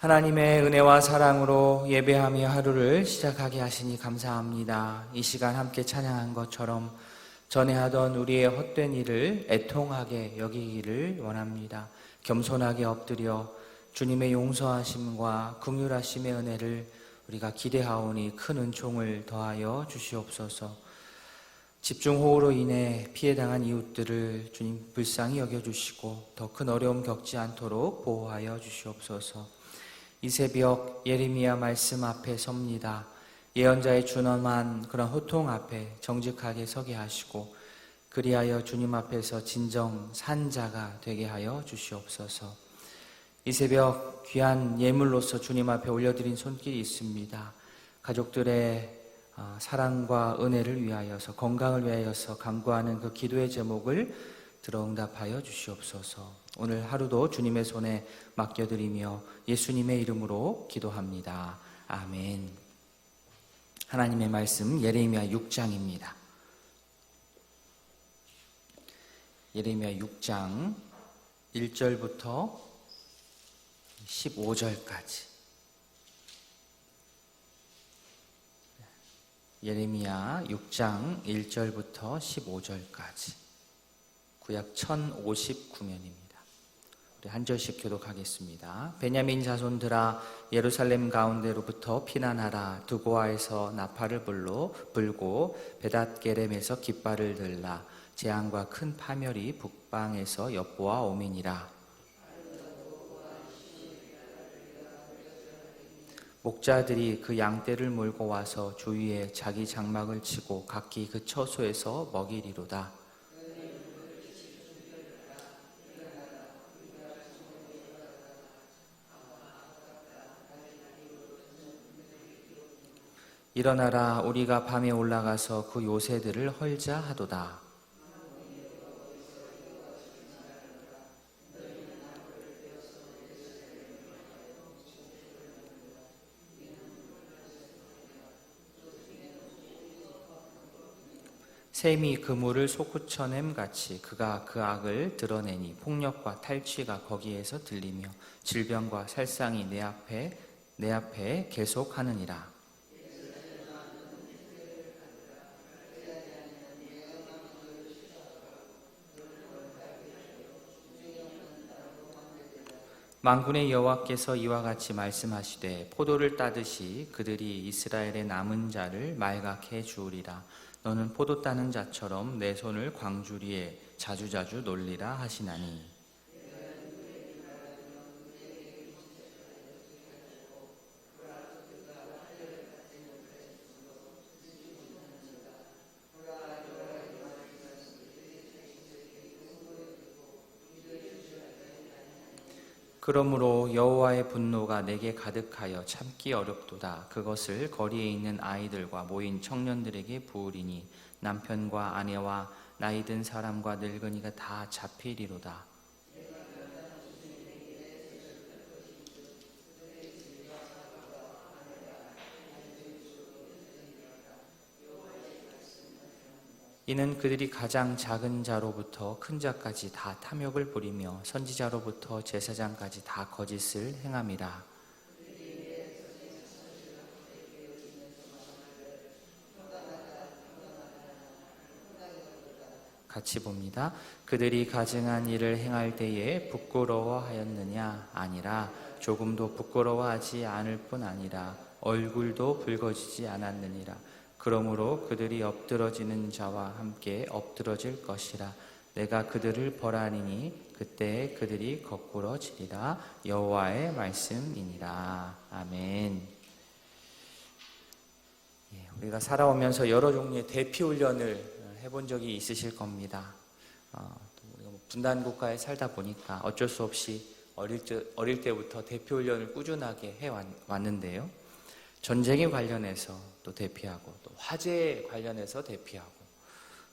하나님의 은혜와 사랑으로 예배하며 하루를 시작하게 하시니 감사합니다. 이 시간 함께 찬양한 것처럼 전에 하던 우리의 헛된 일을 애통하게 여기기를 원합니다. 겸손하게 엎드려 주님의 용서하심과 긍휼하심의 은혜를 우리가 기대하오니 큰 은총을 더하여 주시옵소서. 집중호우로 인해 피해당한 이웃들을 주님 불쌍히 여겨주시고 더 큰 어려움 겪지 않도록 보호하여 주시옵소서. 이 새벽 예레미야 말씀 앞에 섭니다. 예언자의 준엄한 그런 호통 앞에 정직하게 서게 하시고 그리하여 주님 앞에서 진정 산 자가 되게 하여 주시옵소서. 이 새벽 귀한 예물로서 주님 앞에 올려드린 손길이 있습니다. 가족들의 사랑과 은혜를 위하여서, 건강을 위하여서 간구하는 그 기도의 제목을 들어 응답하여 주시옵소서. 오늘 하루도 주님의 손에 맡겨드리며 예수님의 이름으로 기도합니다. 아멘. 하나님의 말씀 예레미야 6장입니다. 예레미야 6장 1절부터 15절까지. 예레미야 6장 1절부터 15절까지. 구약 1059면입니다. 우리 한 절씩 교독하겠습니다. 베냐민 자손들아, 예루살렘 가운데로부터 피난하라. 두고아에서 나팔을 불고 베닷게렘에서 깃발을 들라. 재앙과 큰 파멸이 북방에서 엿보아 오미니라. 목자들이 그 양떼를 몰고 와서 주위에 자기 장막을 치고 각기 그 처소에서 먹이리로다. 일어나라, 우리가 밤에 올라가서 그 요새들을 헐자 하도다. 샘이 그물을 솟구쳐냄 같이 그가 그 악을 드러내니 폭력과 탈취가 거기에서 들리며 질병과 살상이 내 앞에 계속하느니라. 만군의 여호와께서 이와 같이 말씀하시되 포도를 따듯이 그들이 이스라엘의 남은 자를 말갛게 주우리라. 너는 포도 따는 자처럼 내 손을 광주리에 자주자주 놀리라 하시나니. 그러므로 여호와의 분노가 내게 가득하여 참기 어렵도다. 그것을 거리에 있는 아이들과 모인 청년들에게 부으리니 남편과 아내와 나이든 사람과 늙은이가 다 잡히리로다. 이는 그들이 가장 작은 자로부터 큰 자까지 다 탐욕을 부리며 선지자로부터 제사장까지 다 거짓을 행함이라. 같이 봅니다. 그들이 가증한 일을 행할 때에 부끄러워하였느냐? 아니라 조금도 부끄러워하지 않을 뿐 아니라 얼굴도 붉어지지 않았느니라. 그러므로 그들이 엎드러지는 자와 함께 엎드러질 것이라. 내가 그들을 벌하리니 그때 그들이 거꾸러지리라. 여호와의 말씀이니라. 아멘. 우리가 살아오면서 여러 종류의 대피 훈련을 해본 적이 있으실 겁니다. 우리가 분단 국가에 살다 보니까 어쩔 수 없이 어릴 때부터 대피 훈련을 꾸준하게 해왔는데요. 전쟁에 관련해서 또 대피하고, 또 화재에 관련해서 대피하고,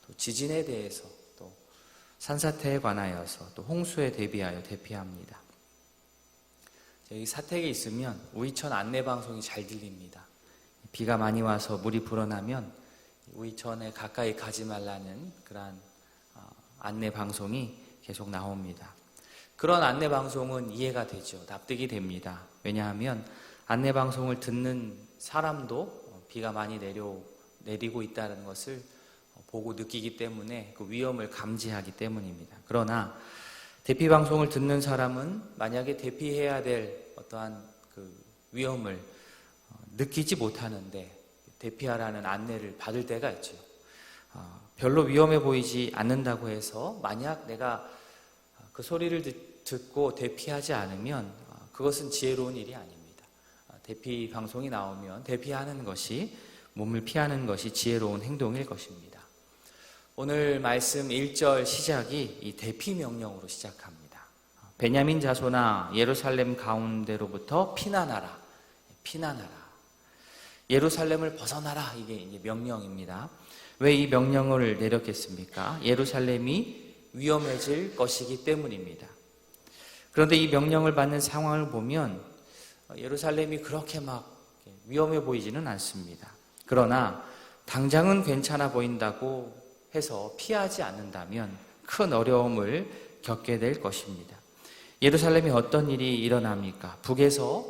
또 지진에 대해서, 또 산사태에 관하여서, 또 홍수에 대비하여 대피합니다. 여기 사택에 있으면 우이천 안내방송이 잘 들립니다. 비가 많이 와서 물이 불어나면 우이천에 가까이 가지 말라는 그러한 안내방송이 계속 나옵니다. 그런 안내 방송은 이해가 되죠. 납득이 됩니다. 왜냐하면 안내 방송을 듣는 사람도 비가 많이 내리고 있다는 것을 보고 느끼기 때문에 그 위험을 감지하기 때문입니다. 그러나 대피 방송을 듣는 사람은 만약에 대피해야 될 어떠한 그 위험을 느끼지 못하는데 대피하라는 안내를 받을 때가 있죠. 별로 위험해 보이지 않는다고 해서 만약 내가 그 소리를 듣고 대피하지 않으면 그것은 지혜로운 일이 아닙니다. 대피 방송이 나오면 대피하는 것이, 몸을 피하는 것이 지혜로운 행동일 것입니다. 오늘 말씀 1절 시작이 이 대피 명령으로 시작합니다. 베냐민 자손아 예루살렘 가운데로부터 피난하라. 피난하라. 예루살렘을 벗어나라. 이게 명령입니다. 왜 이 명령을 내렸겠습니까? 예루살렘이 위험해질 것이기 때문입니다. 그런데 이 명령을 받는 상황을 보면 예루살렘이 그렇게 막 위험해 보이지는 않습니다. 그러나 당장은 괜찮아 보인다고 해서 피하지 않는다면 큰 어려움을 겪게 될 것입니다. 예루살렘에 어떤 일이 일어납니까? 북에서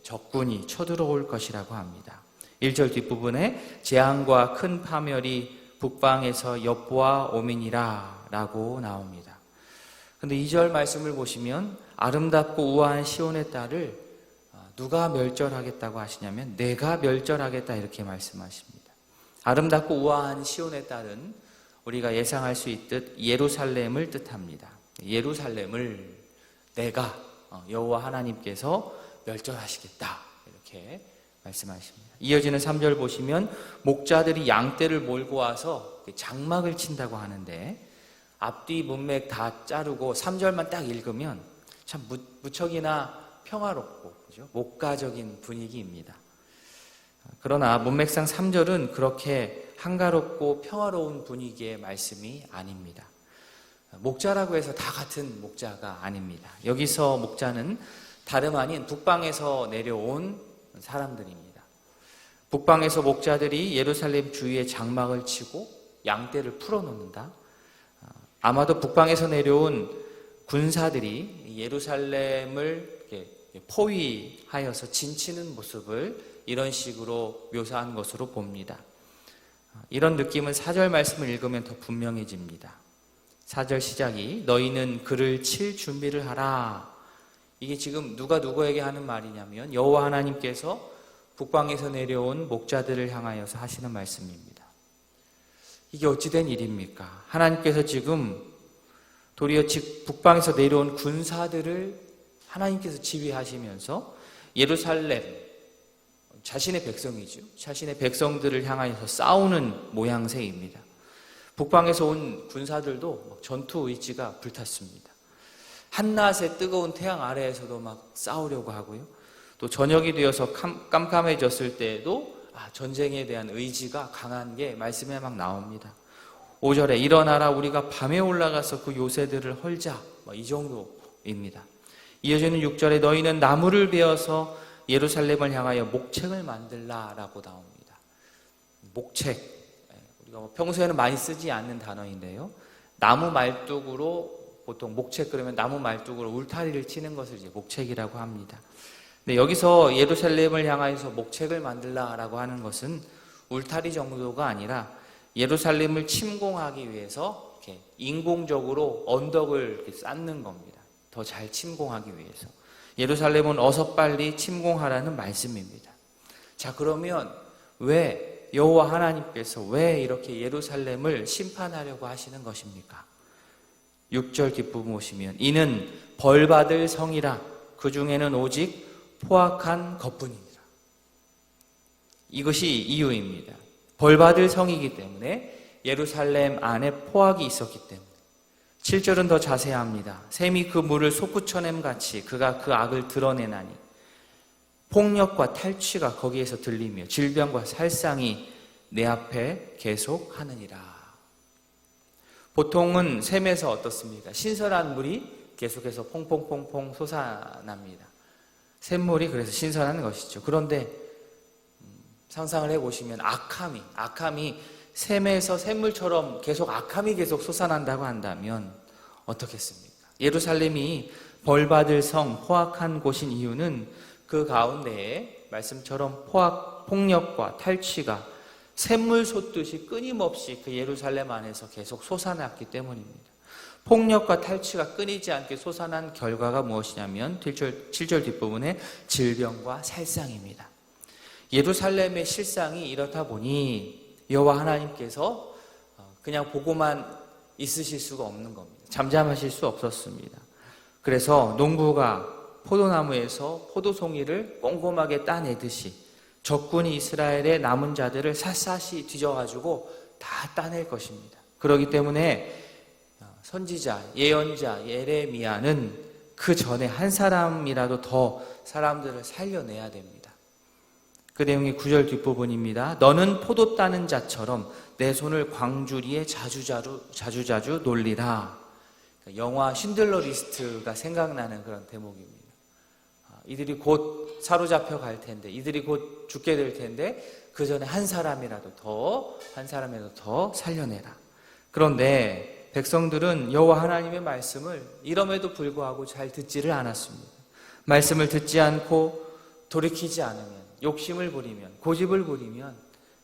적군이 쳐들어올 것이라고 합니다. 1절 뒷부분에 재앙과 큰 파멸이 북방에서 엿보아 오미니라 라고 나옵니다. 근데 2절 말씀을 보시면 아름답고 우아한 시온의 딸을 누가 멸절하겠다고 하시냐면 내가 멸절하겠다 이렇게 말씀하십니다. 아름답고 우아한 시온의 딸은 우리가 예상할 수 있듯 예루살렘을 뜻합니다. 예루살렘을 내가 여호와 하나님께서 멸절하시겠다 이렇게 말씀하십니다. 이어지는 3절 보시면 목자들이 양떼를 몰고 와서 장막을 친다고 하는데 앞뒤 문맥 다 자르고 3절만 딱 읽으면 참 무척이나 평화롭고 그죠? 목가적인 분위기입니다. 그러나 문맥상 3절은 그렇게 한가롭고 평화로운 분위기의 말씀이 아닙니다. 목자라고 해서 다 같은 목자가 아닙니다. 여기서 목자는 다름 아닌 북방에서 내려온 사람들입니다. 북방에서 목자들이 예루살렘 주위에 장막을 치고 양떼를 풀어놓는다. 아마도 북방에서 내려온 군사들이 예루살렘을 포위하여서 진치는 모습을 이런 식으로 묘사한 것으로 봅니다. 이런 느낌은 4절 말씀을 읽으면 더 분명해집니다. 4절 시작이 너희는 그를 칠 준비를 하라. 이게 지금 누가 누구에게 하는 말이냐면 여호와 하나님께서 북방에서 내려온 목자들을 향하여서 하시는 말씀입니다. 이게 어찌된 일입니까? 하나님께서 지금 도리어 북방에서 내려온 군사들을 하나님께서 지휘하시면서 예루살렘, 자신의 백성이죠. 자신의 백성들을 향하여서 싸우는 모양새입니다. 북방에서 온 군사들도 전투 의지가 불탔습니다. 한낮의 뜨거운 태양 아래에서도 막 싸우려고 하고요. 또 저녁이 되어서 깜깜해졌을 때에도 전쟁에 대한 의지가 강한 게 말씀에 막 나옵니다. 5절에 일어나라 우리가 밤에 올라가서 그 요새들을 헐자. 이 정도입니다. 이어지는 6절에 너희는 나무를 베어서 예루살렘을 향하여 목책을 만들라라고 나옵니다. 목책, 우리가 평소에는 많이 쓰지 않는 단어인데요. 나무 말뚝으로 보통 목책 그러면 나무 말뚝으로 울타리를 치는 것을 이제 목책이라고 합니다. 근데 여기서 예루살렘을 향하여서 목책을 만들라라고 하는 것은 울타리 정도가 아니라 예루살렘을 침공하기 위해서 이렇게 인공적으로 언덕을 이렇게 쌓는 겁니다. 더 잘 침공하기 위해서. 예루살렘은 어서 빨리 침공하라는 말씀입니다. 자, 그러면 왜 여호와 하나님께서 왜 이렇게 예루살렘을 심판하려고 하시는 것입니까? 6절 뒷부분 보시면 이는 벌받을 성이라 그 중에는 오직 포악한 것뿐이니라. 이것이 이유입니다. 벌받을 성이기 때문에 예루살렘 안에 포악이 있었기 때문에. 7절은 더 자세합니다. 샘이 그 물을 솟구쳐냄 같이 그가 그 악을 드러내나니 폭력과 탈취가 거기에서 들리며 질병과 살상이 내 앞에 계속하느니라. 보통은 샘에서 어떻습니까? 신선한 물이 계속해서 퐁퐁퐁퐁 솟아납니다. 샘물이 그래서 신선한 것이죠. 그런데 상상을 해보시면 악함이 샘에서 샘물처럼 계속 악함이 계속 솟아난다고 한다면 어떻겠습니까? 예루살렘이 벌받을 성, 포악한 곳인 이유는 그 가운데에 말씀처럼 폭력과 탈취가 샘물 솟듯이 끊임없이 그 예루살렘 안에서 계속 솟아났기 때문입니다. 폭력과 탈취가 끊이지 않게 솟아난 결과가 무엇이냐면 7절 뒷부분에 질병과 살상입니다. 예루살렘의 실상이 이렇다 보니 여호와 하나님께서 그냥 보고만 있으실 수가 없는 겁니다. 잠잠하실 수 없었습니다. 그래서 농부가 포도나무에서 포도송이를 꼼꼼하게 따내듯이 적군이 이스라엘의 남은 자들을 샅샅이 뒤져가지고 다 따낼 것입니다. 그렇기 때문에 선지자, 예언자 예레미야는 그 전에 한 사람이라도 더 사람들을 살려내야 됩니다. 그 내용이 9절 뒷부분입니다. 너는 포도 따는 자처럼 내 손을 광주리에 자주자주 놀리라. 영화 쉰들러 리스트가 생각나는 그런 대목입니다. 이들이 곧 사로잡혀 갈 텐데, 이들이 곧 죽게 될 텐데 그 전에 한 사람이라도 더 살려내라. 그런데 백성들은 여호와 하나님의 말씀을 이럼에도 불구하고 잘 듣지를 않았습니다. 말씀을 듣지 않고 돌이키지 않으면, 욕심을 부리면, 고집을 부리면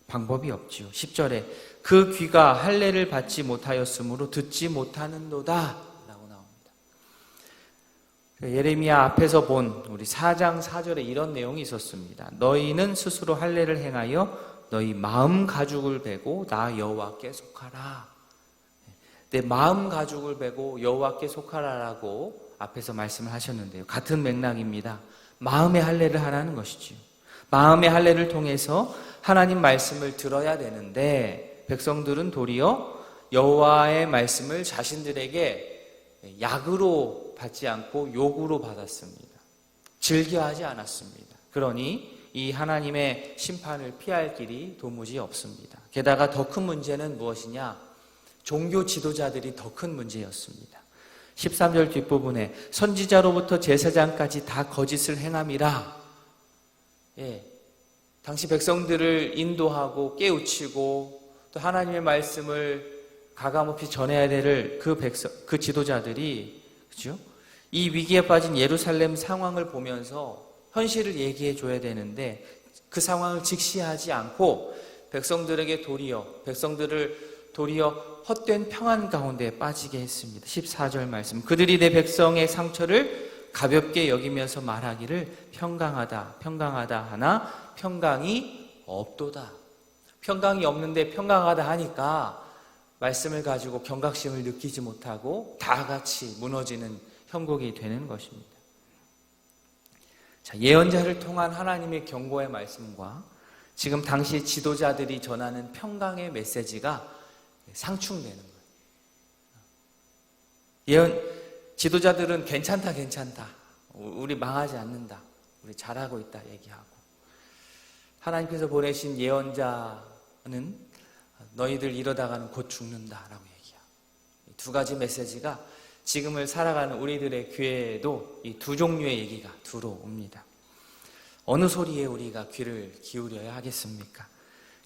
방법이 없지요. 10절에 그 귀가 할례를 받지 못하였으므로 듣지 못하는도다 라고 나옵니다. 예레미야 앞에서 본 우리 4장 4절에 이런 내용이 있었습니다. 너희는 스스로 할례를 행하여 너희 마음 가죽을 베고 나 여호와께 속하라. 내 마음 가죽을 베고 여호와께 속하라라고 앞에서 말씀을 하셨는데요. 같은 맥락입니다. 마음의 할례를 하라는 것이지요. 마음의 할례를 통해서 하나님 말씀을 들어야 되는데 백성들은 도리어 여호와의 말씀을 자신들에게 약으로 받지 않고 욕으로 받았습니다. 즐겨하지 않았습니다. 그러니 이 하나님의 심판을 피할 길이 도무지 없습니다. 게다가 더 큰 문제는 무엇이냐? 종교 지도자들이 더 큰 문제였습니다. 13절 뒷부분에 선지자로부터 제사장까지 다 거짓을 행함이라. 당시 백성들을 인도하고 깨우치고 또 하나님의 말씀을 가감없이 전해야 될 그 지도자들이, 그죠? 이 위기에 빠진 예루살렘 상황을 보면서 현실을 얘기해 줘야 되는데 그 상황을 직시하지 않고 백성들을 도리어 헛된 평안 가운데 빠지게 했습니다. 14절 말씀. 그들이 내 백성의 상처를 가볍게 여기면서 말하기를 평강하다 하나 평강이 없도다. 평강이 없는데 평강하다 하니까 말씀을 가지고 경각심을 느끼지 못하고 다 같이 무너지는 형국이 되는 것입니다. 자, 예언자를 통한 하나님의 경고의 말씀과 지금 당시 지도자들이 전하는 평강의 메시지가 상충되는 거예요. 지도자들은 괜찮다 우리 망하지 않는다, 우리 잘하고 있다 얘기하고, 하나님께서 보내신 예언자는 너희들 이러다가는 곧 죽는다라고 얘기하고, 이 두 가지 메시지가 지금을 살아가는 우리들의 귀에도 이 두 종류의 얘기가 들어옵니다. 어느 소리에 우리가 귀를 기울여야 하겠습니까?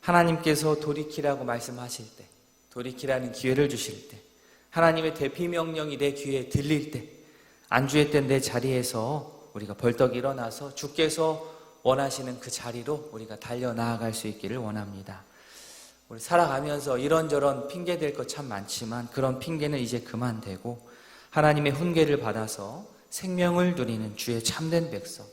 하나님께서 돌이키라고 말씀하실 때, 돌이키라는 기회를 주실 때, 하나님의 대피 명령이 내 귀에 들릴 때, 안주했던 내 자리에서 우리가 벌떡 일어나서 주께서 원하시는 그 자리로 우리가 달려나아갈 수 있기를 원합니다. 우리 살아가면서 이런저런 핑계 댈 것 참 많지만 그런 핑계는 이제 그만되고 하나님의 훈계를 받아서 생명을 누리는 주의 참된 백성,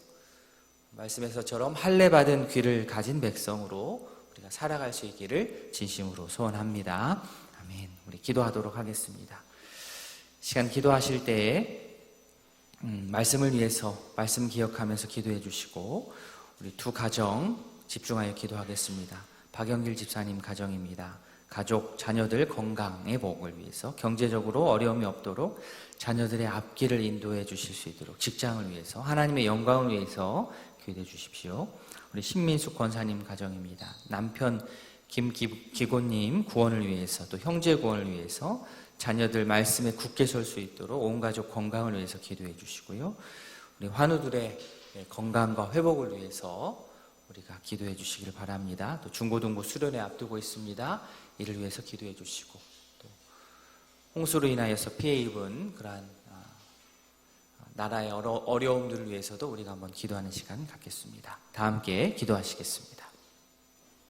말씀에서처럼 할례 받은 귀를 가진 백성으로 우리가 살아갈 수 있기를 진심으로 소원합니다. 아멘. 우리 기도하도록 하겠습니다. 시간 기도하실 때에 말씀을 위해서 말씀 기억하면서 기도해 주시고, 우리 두 가정 집중하여 기도하겠습니다. 박영길 집사님 가정입니다. 가족, 자녀들 건강의 복을 위해서, 경제적으로 어려움이 없도록 자녀들의 앞길을 인도해 주실 수 있도록, 직장을 위해서, 하나님의 영광을 위해서 기도해 주십시오. 우리 신민숙 권사님 가정입니다. 남편 김기곤님 구원을 위해서, 또 형제 구원을 위해서, 자녀들 말씀에 굳게 설 수 있도록 온 가족 건강을 위해서 기도해 주시고요. 우리 환우들의 건강과 회복을 위해서 우리가 기도해 주시기를 바랍니다. 또 중고등부 수련회 앞두고 있습니다. 이를 위해서 기도해 주시고, 또 홍수로 인하여서 피해 입은 그러한 나라의 어려움들을 위해서도 우리가 한번 기도하는 시간 갖겠습니다. 다 함께 기도하시겠습니다.